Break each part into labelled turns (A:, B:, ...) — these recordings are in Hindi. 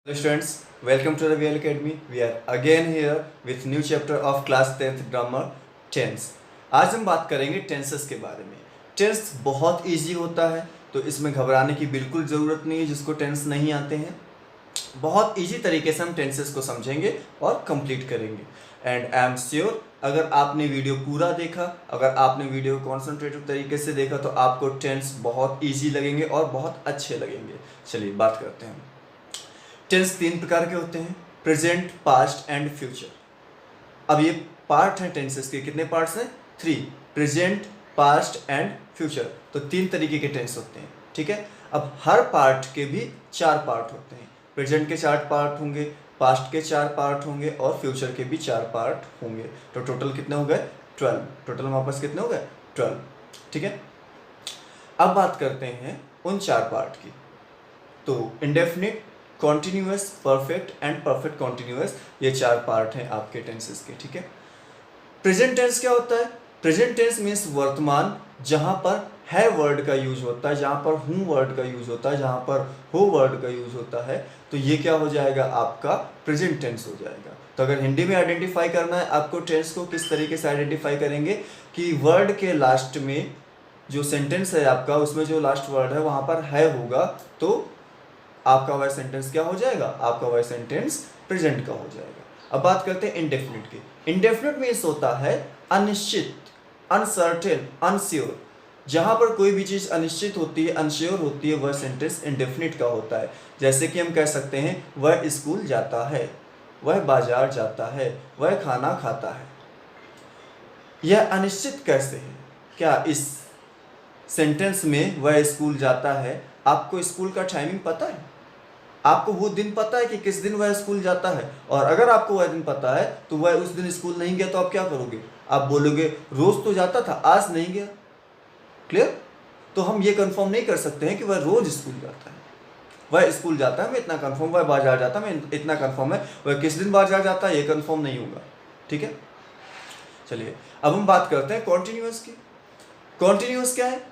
A: Hello students, welcome to the VL Academy. We are again here with new chapter of class 10th grammar tense. आज हम बात करेंगे टेंसेस के बारे में। टेंस बहुत इजी होता है, तो इसमें घबराने की बिल्कुल ज़रूरत नहीं है जिसको टेंस नहीं आते हैं। बहुत इजी तरीके से हम टेंसेस को समझेंगे और कंप्लीट करेंगे। एंड आई एम श्योर अगर आपने वीडियो पूरा देखा, अगर आपने वीडियो कॉन्सेंट्रेटिव तरीके से देखा तो आपको टेंस बहुत ईजी लगेंगे और बहुत अच्छे लगेंगे। चलिए बात करते हैं। टेंस 3 प्रकार के होते हैं, प्रेजेंट, पास्ट एंड फ्यूचर। अब ये पार्ट हैं टेंसेस के, कितने पार्ट्स हैं? 3, प्रेजेंट, पास्ट एंड फ्यूचर। तो 3 तरीके के टेंस होते हैं, ठीक है। अब हर पार्ट के भी 4 पार्ट होते हैं। प्रेजेंट के 4 पार्ट होंगे, पास्ट के 4 पार्ट होंगे और फ्यूचर के भी 4 पार्ट होंगे। तो टोटल कितने हो गए? 12। टोटल हमारे पास कितने हो गए? 12, ठीक है। अब बात करते हैं उन 4 पार्ट की। तो indefinite, continuous, perfect and perfect continuous, ये 4 पार्ट हैं आपके टेंसेस के, ठीक है। प्रेजेंट टेंस क्या होता है? प्रेजेंट टेंस मीन्स वर्तमान, जहां पर है वर्ड का यूज होता है, जहां पर हूँ वर्ड का यूज होता है, जहां पर हो वर्ड का यूज होता है, तो ये क्या हो जाएगा? आपका प्रेजेंट टेंस हो जाएगा। तो अगर हिंदी में आइडेंटिफाई करना है आपको टेंस को, किस तरीके से आइडेंटिफाई करेंगे कि वर्ड के लास्ट में जो सेंटेंस है आपका, उसमें जो लास्ट वर्ड है वहां पर है होगा, तो आपका वह सेंटेंस क्या हो जाएगा? आपका वह सेंटेंस प्रेजेंट का हो जाएगा। अब बात करते हैं इंडेफिनिट की। इंडेफिनिट मीन्स होता है अनिश्चित, अनसर्टेन, अनश्योर। जहां पर कोई भी चीज अनिश्चित होती है, अनश्योर होती है, वह सेंटेंस इंडेफिनिट का होता है। जैसे कि हम कह सकते हैं वह स्कूल जाता है, वह बाजार जाता है, वह खाना खाता है। यह अनिश्चित कैसे है? क्या इस सेंटेंस में वह स्कूल जाता है, आपको स्कूल का टाइमिंग पता है? आपको वो दिन पता है कि किस दिन वह स्कूल जाता है? और अगर आपको वह दिन पता है तो वह उस दिन स्कूल नहीं गया तो आप क्या करोगे? आप बोलोगे रोज तो जाता था, आज नहीं गया। क्लियर? तो हम ये कंफर्म नहीं कर सकते हैं कि वह रोज स्कूल जाता है। वह स्कूल जाता है, मैं इतना कंफर्म, वह बाजार जाता है, मैं इतना कंफर्म है। वह किस दिन बाजार जाता है ये कंफर्म नहीं होगा, ठीक है। चलिए अब हम बात करते हैं कॉन्टिन्यूअस की। कॉन्टिन्यूअस क्या है?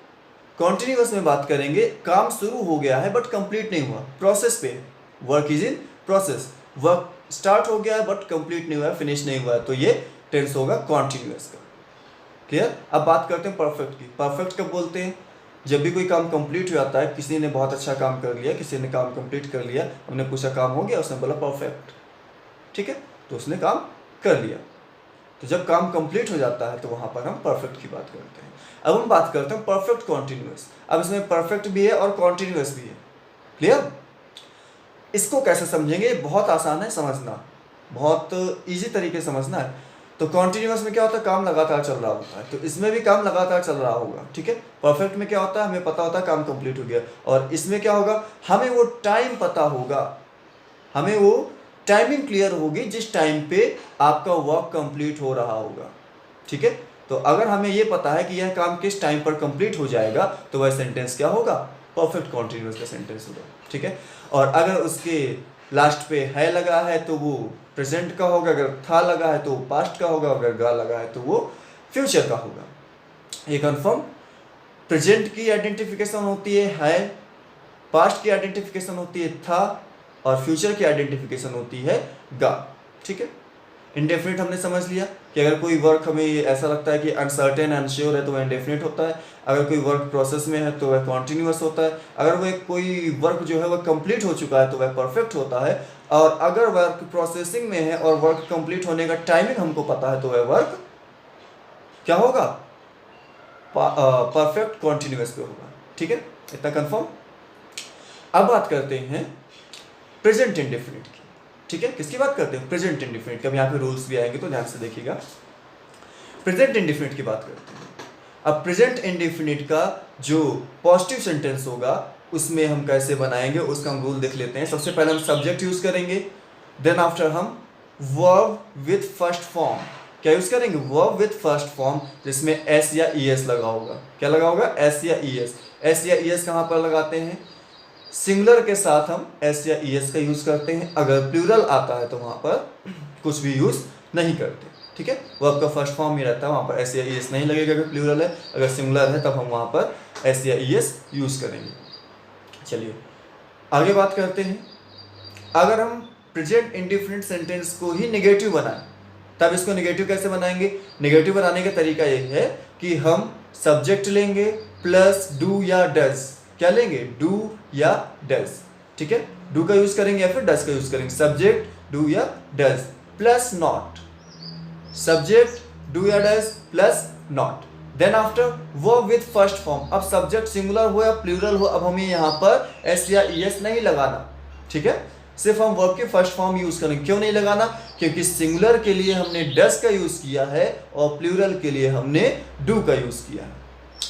A: कॉन्टिन्यूअस में बात करेंगे, काम शुरू हो गया है बट कंप्लीट नहीं हुआ, प्रोसेस पे। Work is in process, work start हो गया है बट कंप्लीट नहीं हुआ है, फिनिश नहीं हुआ है, तो ये टेंस होगा कॉन्टिन्यूअस का। क्लियर? अब बात करते हैं परफेक्ट की। परफेक्ट कब बोलते हैं? जब भी कोई काम कंप्लीट हो जाता है, किसी ने बहुत अच्छा काम कर लिया, किसी ने काम कंप्लीट कर लिया, हमने पूछा काम हो गया, उसने बोला परफेक्ट, ठीक है, तो उसने काम कर लिया। तो जब काम कंप्लीट हो जाता है तो वहां पर हम परफेक्ट की बात करते हैं। अब हम बात करते हैं परफेक्ट कॉन्टिन्यूअस। अब इसमें परफेक्ट भी है और कॉन्टिन्यूअस भी है। क्लियर? इसको कैसे समझेंगे? बहुत आसान है समझना, बहुत इजी तरीके से समझना है। तो कॉन्टिन्यूअस में क्या होता है? काम लगातार चल रहा होता है, तो इसमें भी काम लगातार चल रहा होगा, ठीक है। परफेक्ट में क्या होता है? हमें पता होता है काम कंप्लीट हो गया, और इसमें क्या होगा? हमें वो टाइम पता होगा, हमें वो टाइमिंग क्लियर होगी जिस टाइम पे आपका वर्क कंप्लीट हो रहा होगा, ठीक है। तो अगर हमें ये पता है कि यह काम किस टाइम पर कंप्लीट हो जाएगा, तो वह सेंटेंस क्या होगा? परफेक्ट कॉन्टिन्यूअस का सेंटेंस होगा, ठीक है। और अगर उसके लास्ट पे है लगा है तो वो प्रेजेंट का होगा, अगर था लगा है तो वो पास्ट का होगा, अगर गा लगा है तो वो फ्यूचर का होगा। ये कन्फर्म? प्रेजेंट की आइडेंटिफिकेशन होती है, पास्ट की आइडेंटिफिकेशन होती है था, और फ्यूचर की आइडेंटिफिकेशन होती है गा, ठीक है। इंडेफिनिट हमने समझ लिया कि अगर कोई वर्क हमें ऐसा लगता है कि अनसर्टेन, अनश्योर है, तो वह इंडेफिनिट होता है। अगर कोई वर्क प्रोसेस में है तो वह कॉन्टिन्यूअस होता है। अगर वह कोई वर्क जो है वह कंप्लीट हो चुका है तो वह परफेक्ट होता है। और अगर वर्क प्रोसेसिंग में है और वर्क कंप्लीट होने का टाइमिंग हमको पता है तो वह वर्क क्या होगा? परफेक्ट कॉन्टिन्यूअस पे होगा, ठीक है। इतना कंफर्म? अब बात करते हैं प्रेजेंट इंडेफिनिट की, ठीक है। किसकी बात करते हैं? प्रेजेंट इंडेफिनिट की। अब यहाँ पे रूल्स भी आएंगे तो ध्यान से देखिएगा। प्रेजेंट इंडेफिनिट की बात करते हैं। अब प्रेजेंट इंडेफिनिट का जो पॉजिटिव सेंटेंस होगा उसमें हम कैसे बनाएंगे उसका हम रूल देख लेते हैं। सबसे पहले हम सब्जेक्ट यूज करेंगे, देन आफ्टर हम वर्ब विथ फर्स्ट फॉर्म। क्या यूज करेंगे? वर्ब विथ फर्स्ट फॉर्म, जिसमें एस या ई एस लगा होगा। क्या लगा होगा? एस या ई एस। एस या ई एस कहाँ पर लगाते हैं? सिंगुलर के साथ हम एस या ई एस का यूज करते हैं। अगर प्लूरल आता है तो वहां पर कुछ भी यूज नहीं करते, ठीक है। वर्ब का फर्स्ट फॉर्म ही रहता है, वहां पर एस या ई एस नहीं लगेगा अगर प्लूरल है। अगर सिंगुलर है तब हम वहां पर एस या ई एस यूज करेंगे। चलिए आगे बात करते हैं। अगर हम प्रेजेंट इंडिफिनिट सेंटेंस को ही नेगेटिव बनाएं, तब इसको नेगेटिव कैसे बनाएंगे? नेगेटिव बनाने का तरीका ये है कि हम सब्जेक्ट लेंगे प्लस डू या डज। क्या लेंगे? डू या डज। ठीक है, डू का यूज करेंगे या फिर डज का यूज करेंगे। सब्जेक्ट डू या does plus not, subject do या does plus not. Then after verb with first form. अब सब्जेक्ट सिंगुलर हो या प्लूरल हो, अब हमें यहाँ पर एस या ईएस नहीं लगाना। ठीक है, सिर्फ हम वर्ब के फर्स्ट फॉर्म यूज करेंगे। क्यों नहीं लगाना? क्योंकि सिंगुलर के लिए हमने डस का यूज किया है और प्लूरल के लिए हमने डू का यूज किया है।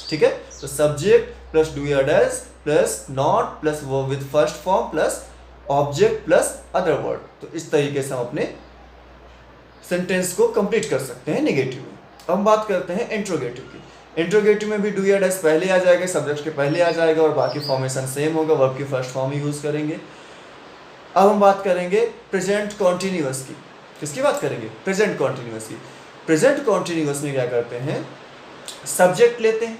A: ठीक है, तो सब्जेक्ट प्लस डू या does plus not plus verb with first form plus object plus other word. तो इस तरीके से हम अपने सेंटेंस को कंप्लीट कर सकते हैं नेगेटिव में। अब हम बात करते हैं इंट्रोगेटिव की। इंट्रोगेटिव में भी डू या डस पहले आ जाएगा, सब्जेक्ट के पहले आ जाएगा और बाकी फॉर्मेशन सेम होगा, वर्ब की फर्स्ट फॉर्म ही यूज करेंगे। अब हम बात करेंगे प्रेजेंट कॉन्टिन्यूअस की। किसकी बात करेंगे? प्रेजेंट कॉन्टिन्यूअस की। प्रेजेंट कॉन्टिन्यूअस में क्या करते हैं? सब्जेक्ट लेते हैं,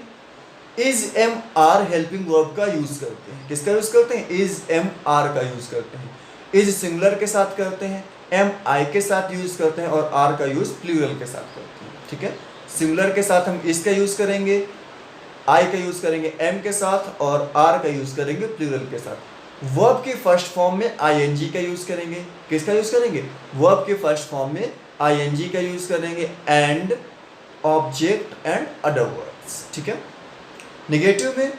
A: is am are helping verb का यूज करते हैं। किसका यूज करते हैं? इज एम आर का यूज करते हैं। इज सिंगुलर के साथ करते हैं, एम आई के साथ यूज करते हैं और आर का यूज प्लूरल के साथ करते हैं। ठीक है, सिंगुलर के साथ हम इस का यूज करेंगे, आई का यूज करेंगे एम के साथ और आर का यूज करेंगे प्लूरल के साथ। वर्ब की फर्स्ट फॉर्म में आईएनजी का यूज करेंगे। किसका यूज करेंगे? वर्ब के फर्स्ट फॉर्म में आईएनजी का यूज करेंगे and object and other words. ठीक है, नेगेटिव में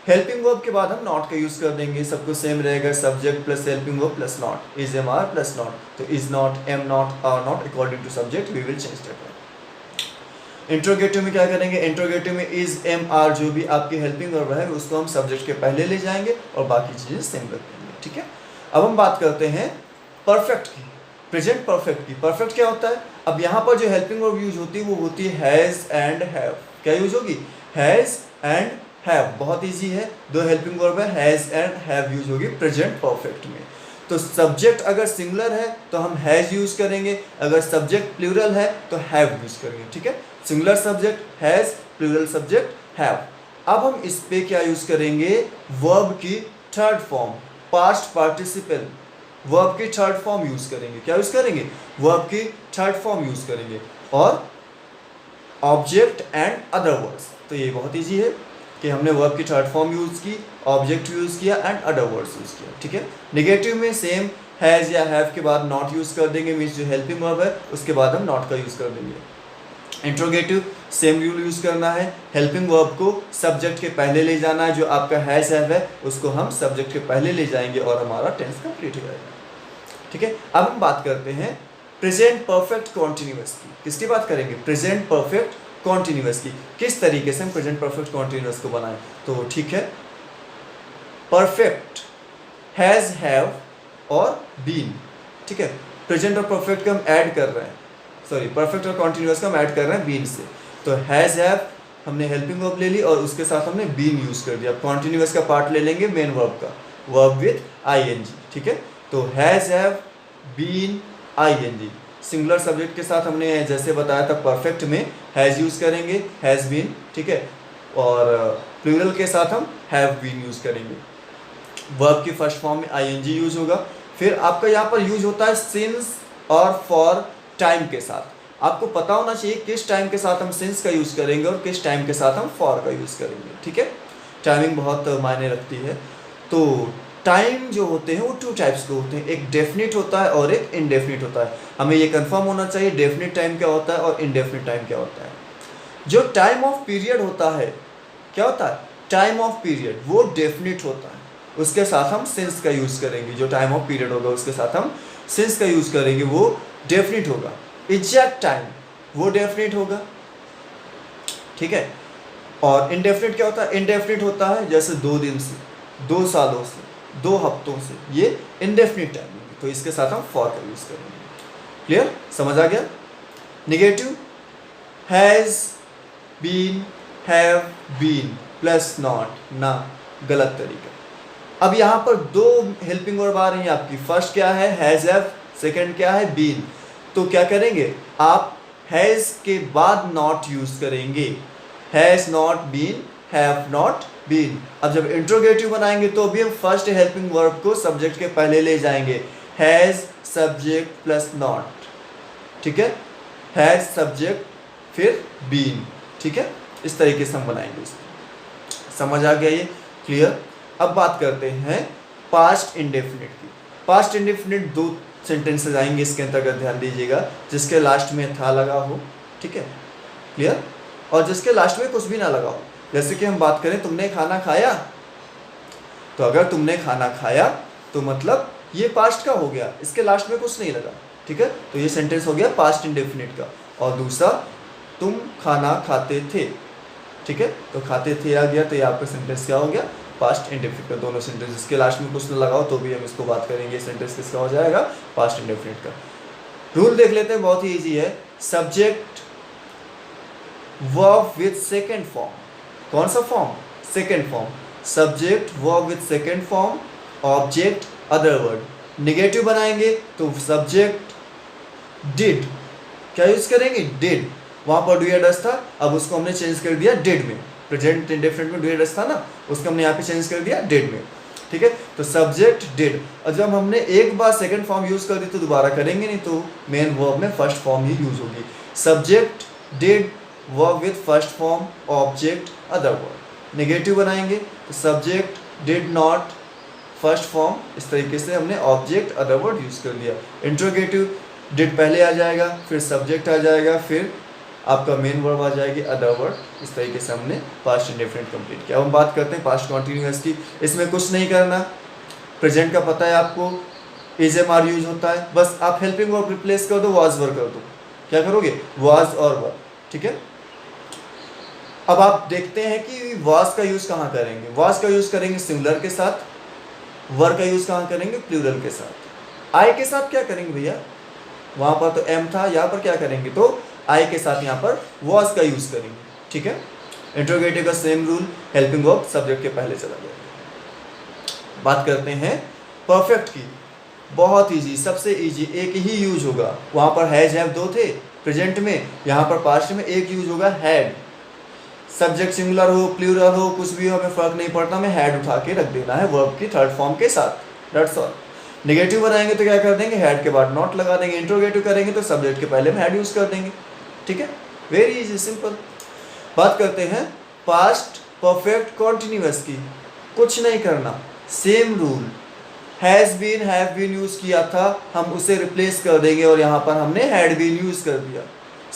A: हेल्पिंग वर्ब के बाद हम नॉट का यूज कर देंगे। सब कुछ सेम रहेगा, subject plus helping verb plus not, is am are plus not. तो is not, am not, are not according to subject we will change that. Interrogative में क्या करेंगे? इंट्रोगेटिव में इज एम आर जो भी आपकी हेल्पिंग वर्ब है उसको हम सब्जेक्ट के पहले ले जाएंगे और बाकी चीजें सेम रखेंगे। ठीक है, अब हम बात करते हैं परफेक्ट की, प्रेजेंट परफेक्ट की। परफेक्ट क्या होता है? अब यहाँ पर जो हेल्पिंग वर्ब यूज होती है वो होती है हैज एंड हैव। क्या यूज होगी? Has and have. बहुत ईजी है, दो हेल्पिंग वर्ब है, हैज एंड हैव यूज होगी प्रेजेंट परफेक्ट में। तो सब्जेक्ट अगर सिंगुलर है तो हम हैज यूज करेंगे, अगर सब्जेक्ट प्लूरल है तो हैव यूज करेंगे। ठीक है, singular subject has, plural subject have. अब हम इस पे क्या यूज करेंगे? वर्ब की third form, past participle. Verb की थर्ड फॉर्म यूज करेंगे। क्या यूज करेंगे? वर्ब की थर्ड फॉर्म यूज करेंगे और ऑब्जेक्ट एंड अदर वर्ड्स। तो ये बहुत ईजी है कि हमने वर्ब की थर्ड फॉर्म यूज की, ऑब्जेक्ट यूज किया एंड अदर वर्ड्स यूज किया। ठीक है, नेगेटिव में सेम हैज या हैव के बाद नॉट यूज कर देंगे, मीन्स जो हेल्पिंग वर्ब है उसके बाद हम नॉट का यूज कर देंगे। इंट्रोगेटिव सेम रूल यूज करना है, हेल्पिंग वर्ब को सब्जेक्ट के पहले ले जाना है। जो आपका हैज हैव है उसको हम सब्जेक्ट के पहले ले जाएंगे और हमारा टेंस कंप्लीट हो जाएगा। ठीक है, अब हम बात करते हैं प्रेजेंट परफेक्ट कॉन्टिन्यूअस की। किसकी बात करेंगे? प्रेजेंट परफेक्ट कॉन्टिन्यूअस की। किस तरीके से हम प्रेजेंट परफेक्ट कॉन्टिन्यूअस को बनाएं? तो ठीक है, परफेक्ट हैज, हैव और बीन। ठीक है, प्रेजेंट और परफेक्ट को हम ऐड कर रहे हैं, सॉरी परफेक्ट और कॉन्टिन्यूअस का हम ऐड कर रहे हैं बीन से। तो हैज हैव हमने हेल्पिंग वर्ब ले ली और उसके साथ हमने बीन यूज कर दिया। कॉन्टिन्यूअस का पार्ट ले लेंगे मेन वर्ब का, वर्ब विद आईएनजी। ठीक है, तो has have been ING. Singular subject के साथ हमने जैसे बताया था परफेक्ट में हैज यूज करेंगे, हैज बीन। ठीक है, और प्लूरल के साथ हम हैव बीन यूज करेंगे। वर्ब की फर्स्ट फॉर्म में आईएनजी यूज होगा। फिर आपका यहाँ पर यूज होता है सिंस और फॉर टाइम के साथ। आपको पता होना चाहिए किस टाइम के साथ हम सिंस का यूज करेंगे और किस टाइम के साथ हम फॉर का यूज करेंगे। ठीक है, टाइमिंग बहुत मायने रखती है। तो टाइम जो होते हैं वो टू टाइप्स के होते हैं, एक डेफिनिट होता है और एक इनडेफिनिट होता है। हमें ये कंफर्म होना चाहिए डेफिनिट टाइम क्या होता है और इनडेफिनिट टाइम क्या होता है। जो टाइम ऑफ पीरियड होता है, क्या होता है? टाइम ऑफ पीरियड वो डेफिनिट होता है, उसके साथ हम सिंस का यूज करेंगे। जो टाइम ऑफ पीरियड होगा उसके साथ हम सिंस का यूज करेंगे, वो डेफिनिट होगा। एग्जैक्ट टाइम वो डेफिनिट होगा। ठीक है, और इनडेफिनिट क्या होता है? इनडेफिनिट होता है जैसे 2 दिन से, 2 सालों से, 2 हफ्तों से, ये इनडेफिनिट टाइम होगी। तो इसके साथ हम फॉर का यूज करेंगे। क्लियर, समझ आ गया? Negative has been, have been plus not, ना, गलत तरीका। अब यहाँ पर 2 हेल्पिंग वर्ब आ रही हैं आपकी। फर्स्ट क्या है? हैज हैव, सेकंड क्या है? बीन। तो क्या करेंगे आप? हैज के बाद नॉट यूज करेंगे, has not been, have not been. अब जब इंट्रोगेटिव बनाएंगे तो भी हम फर्स्ट हेल्पिंग वर्ब को सब्जेक्ट के पहले ले जाएंगे। हैज सब्जेक्ट प्लस नॉट, ठीक है, हैज सब्जेक्ट फिर बीन, ठीक है, इस तरीके से हम बनाएंगे इसको। समझ आ गया ये, क्लियर। अब बात करते हैं पास्ट इंडेफिनिट की। पास्ट इंडेफिनिट दो सेंटेंसेस आएंगे इसके अंतर्गत, ध्यान दीजिएगा, जिसके लास्ट में था लगा हो, ठीक है, क्लियर, और जिसके लास्ट में कुछ भी ना लगा हो। जैसे कि हम बात करें तुमने खाना खाया, तो अगर तुमने खाना खाया तो मतलब ये पास्ट का हो गया, इसके लास्ट में कुछ नहीं लगा, ठीक है, तो ये सेंटेंस हो गया पास्ट इंडेफिनिट का। और दूसरा तुम खाना खाते थे, ठीक है, तो खाते थे आ गया, तो ये आपका सेंटेंस क्या हो गया, पास्ट इंडेफिनिट का। दोनों सेंटेंस जिसके लास्ट में कुछ न लगाओ तो भी हम इसको बात करेंगे, सेंटेंस किसका हो जाएगा, पास्ट इंडेफिनिट का। रूल देख लेते हैं, बहुत ही इजी है। Subject verb with second form, कौन सा form, second form, subject verb with second form, object other word. Negative बनाएंगे तो सब्जेक्ट डिड, क्या यूज करेंगे, डिड, वहां पर डू या डज था, अब उसको हमने चेंज कर दिया डिड में। प्रेजेंट इंडेफिनिट में डू या डज था ना, उसको हमने यहाँ पे चेंज कर दिया डिड में, ठीक है, तो सब्जेक्ट डिड। और जब हमने एक बार सेकंड फॉर्म यूज कर दी तो दोबारा करेंगे नहीं, तो मेन वर्ब में फर्स्ट फॉर्म ही यूज होगी। Subject did verb with first form, object other word. Negative बनाएंगे तो subject did not, first form, इस तरीके से हमने ऑब्जेक्ट अदर वर्ड यूज कर लिया। इंट्रोगेटिव डिड पहले आ जाएगा, फिर सब्जेक्ट आ जाएगा, फिर आपका मेन वर्ब आ जाएगी अदर वर्ड। इस तरीके से हमने पास्ट इंडेफिनिट कंप्लीट किया। अब हम बात करते हैं पास्ट कॉन्टिन्यूअस की। इसमें कुछ नहीं करना, प्रेजेंट का पता है आपको, इज एम आर यूज होता है, बस आप हेल्पिंग वर्ब रिप्लेस कर दो, वाज वर कर दो। क्या करोगे, वाज और वर, ठीक है। अब आप देखते हैं कि वाज का यूज कहाँ करेंगे। वाज का यूज करेंगे सिंगुलर के साथ, वर का यूज कहाँ करेंगे, प्लूरल के साथ। आई के साथ क्या करेंगे भैया, वहां पर तो एम था, यहाँ पर क्या करेंगे, तो आई के साथ यहाँ पर वॉज का यूज करेंगे, ठीक है। इंट्रोगेटिव का same rule, helping verb subject के पहले चला जाएगा। बात करते हैं परफेक्ट की, बहुत इजी, सबसे इजी, एक ही यूज होगा। वहां पर हैज हैव दो थे प्रेजेंट में, यहाँ पर पास्ट में एक यूज होगा हैड। सब्जेक्ट सिंगुलर हो प्लूरल हो कुछ भी हो, हमें फर्क नहीं पड़ता, हमें हैड उठा के रख देना है वर्ब की थर्ड फॉर्म के साथ, दैट्स ऑल। नेगेटिव बनाएंगे तो क्या कर देंगे, हैड के बाद नॉट लगा देंगे। इंट्रोगेटिव करेंगे तो सब्जेक्ट के पहले में हैड यूज कर देंगे, ठीक है, वेरी इजी, सिंपल। बात करते हैं पास्ट परफेक्ट कॉन्टिन्यूअस की, कुछ नहीं करना, same rule, has been have been use किया था, हम उसे रिप्लेस कर देंगे और यहाँ पर हमने हैड बीन यूज कर दिया।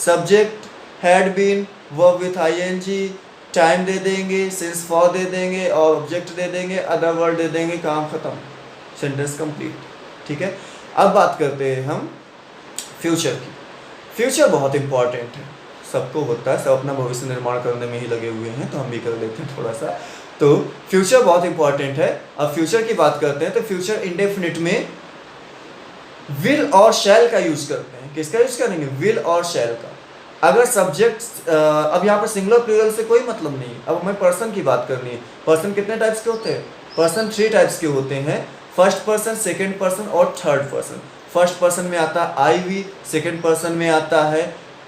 A: Subject had been, verb with ING, time दे देंगे, सिंस फॉर दे देंगे और ऑब्जेक्ट दे देंगे, अदर वर्ड दे देंगे, काम खत्म, सेंटेंस कंप्लीट, ठीक है। अब बात करते हैं हम फ्यूचर की। फ्यूचर बहुत इंपॉर्टेंट है, सबको होता है, सब अपना भविष्य निर्माण करने में ही लगे हुए हैं, तो हम भी कर लेते हैं थोड़ा सा। तो फ्यूचर बहुत इंपॉर्टेंट है। अब फ्यूचर की बात करते हैं तो फ्यूचर इंडेफिनिट में विल और शैल का यूज करते हैं। किसका यूज करेंगे, विल और शैल का। अगर सब्जेक्ट, अब यहाँ पर सिंगुलर प्लूरल से कोई मतलब नहीं, अब हमें पर्सन की बात करनी है। पर्सन कितने टाइप्स के होते हैं, पर्सन 3 टाइप्स के होते हैं, फर्स्ट पर्सन, सेकेंड पर्सन और थर्ड पर्सन। फर्स्ट पर्सन में आता है आई वी, सेकेंड पर्सन में आता है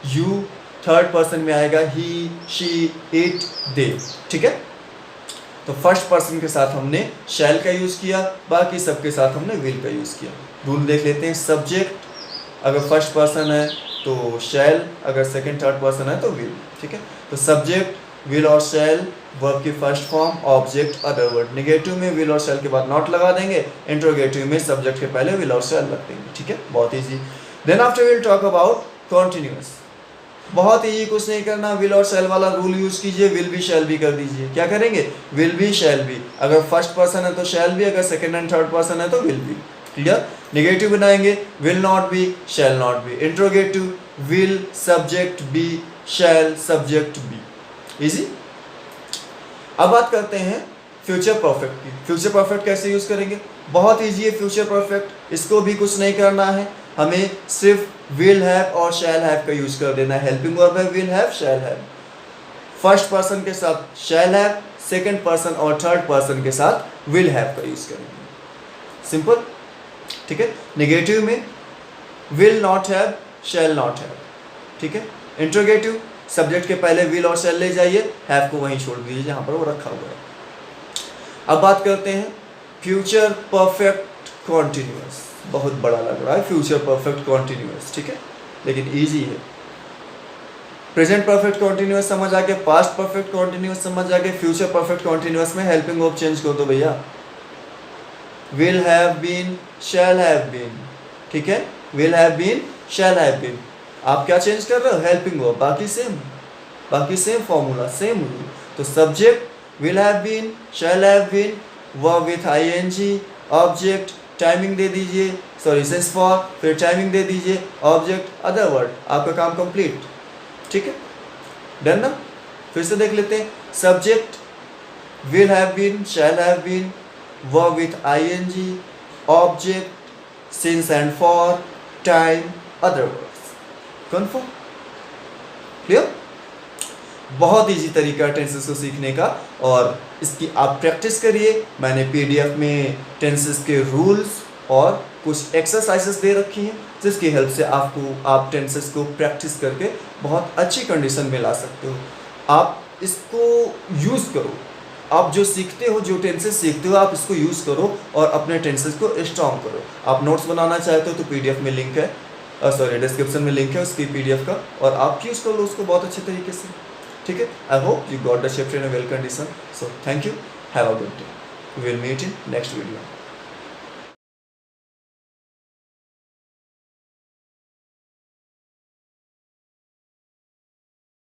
A: यू, थर्ड पर्सन में आएगा ही, शी, इट, दे, ठीक है। तो फर्स्ट पर्सन के साथ हमने शैल का यूज किया, बाकी सबके साथ हमने विल का यूज किया। रूल देख लेते हैं। सब्जेक्ट अगर फर्स्ट पर्सन है तो शैल, अगर सेकेंड थर्ड पर्सन है तो विल, ठीक है। तो सब्जेक्ट विल और शैल, वर्ब की first form, object other word. Negative में विल और शैल के बाद नॉट लगा देंगे, इंट्रोगेटिव में सब्जेक्ट के पहले विल और शैल रख देंगे, ठीक है, बहुत easy. Then after will talk about continuous, बहुत इजी, कुछ नहीं करना, विल और शैल वाला रूल यूज कीजिए, विल भी शैल भी कर दीजिए। क्या करेंगे, विल भी शैल भी, अगर फर्स्ट पर्सन है तो शैल भी, अगर सेकेंड एंड थर्ड पर्सन है तो विल भी, क्लियर। नेगेटिव बनाएंगे will not be, shall not be. Interrogative will subject be, shall subject be, easy. अब बात करते हैं फ्यूचर परफेक्ट की। फ्यूचर परफेक्ट कैसे यूज करेंगे, बहुत इजी है फ्यूचर परफेक्ट, इसको भी कुछ नहीं करना है, हमें सिर्फ विल हैव और शैल हैव का यूज कर देना है। हेल्पिंग वर्ब है will have, shall have, first person के साथ शैल हैव, सेकेंड पर्सन और थर्ड पर्सन के साथ विल हैव का यूज करेंगे, सिंपल, ठीक है। नेगेटिव में will not have, shall not have, ठीक है। इंट्रोगेटिव सब्जेक्ट के पहले विल और शैल ले जाइए, हैव को वहीं छोड़ दीजिए जहां पर वो रखा हुआ है। अब बात करते हैं फ्यूचर परफेक्ट कॉन्टिन्यूअस। बहुत बड़ा लग रहा है, फ्यूचर परफेक्ट कॉन्टिन्यूअस, ठीक है, लेकिन ईजी है। प्रेजेंट परफेक्ट कॉन्टिन्यूअस समझ आ गया, पास्ट परफेक्ट कॉन्टिन्यूअस समझ आ गया, फ्यूचर परफेक्ट कॉन्टिन्यूअस में हेल्पिंग वर्ब चेंज कर दो भैया, will have been, shall have been, ठीक है, will have been, shall have been, आप क्या चेंज कर रहे हो, हेल्पिंग वर्ब, बाकी सेम फॉर्मूला, सेम रूल। तो subject will have been, shall have been, verb with ING, object timing दे दीजिए, सॉरी सिंस फॉर, फिर टाइमिंग दे दीजिए, ऑब्जेक्ट अदर वर्ड, आपका काम कंप्लीट, ठीक है, डन ना। फिर से देख लेते हैं, subject will have been, shall have been, verb with ING, object since and for, time, other words, confirm, clear. बहुत इजी तरीका है टेंसेस को सीखने का, और इसकी आप प्रैक्टिस करिए। मैंने पीडीएफ में टेंसेस के रूल्स और कुछ एक्सरसाइजेस दे रखी हैं, जिसकी हेल्प से आप टेंसेस को प्रैक्टिस करके बहुत अच्छी कंडीशन में ला सकते हो। आप इसको यूज़ करो, आप जो सीखते हो, जो टेंसेस सीखते हो, आप इसको यूज़ करो और अपने टेंसेस को स्ट्रॉन्ग करो। आप नोट्स बनाना चाहते हो तो पीडीएफ में लिंक है, सॉरी डिस्क्रिप्शन में लिंक है उसकी पीडीएफ का, और आप यूज़ कर लो उसको बहुत अच्छे तरीके से, ठीक है। I hope you got the chapter in a well condition, so thank you, have a good day, we will meet in next video.